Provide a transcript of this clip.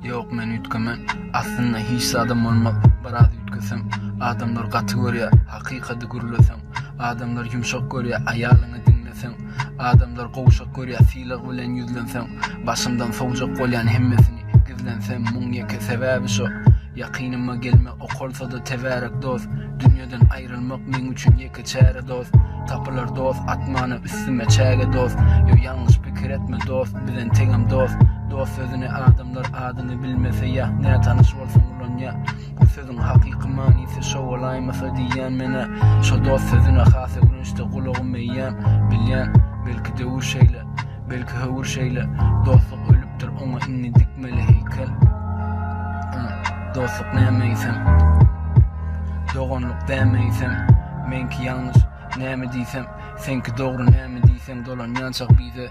Yok men ütkemen aslında hiç adam olmak baraz ütkesem. Adamlar katı görüyor hakikati gürlesem. Adamlar yumşak görüyor ayalını dinlesem. Adamlar kovuşak görüyor silah bilen yüzlensem. Başımdan soğucak olyan hemmesini gizlensem. Mun yeke sebebi şu yakinime gelme o kolsa da teverek dost. Dünyadan ayrılmak men üçün yeke çare dost. Tapılar dost atmanı üstüme çege dost. Yo yanlış fikir etme dost bilen tegem dost. Dost sözüne adamlar adını bilmese ya ne tanış olsun ulan ya. Bu sözün hakiki manisi şu olaymasa diyen mene. Şu dost sözüne hası ürünçte kulağım meyyem. Bilyen belki de uğur şeyle belki hevur şeyle. Dostluk ölüptür ona inni dikmeli heykel. Dostluk nemeysem doğanlık demeysem. Menki yanlış neme diysem senki doğru neme diysem dolan yançak bize.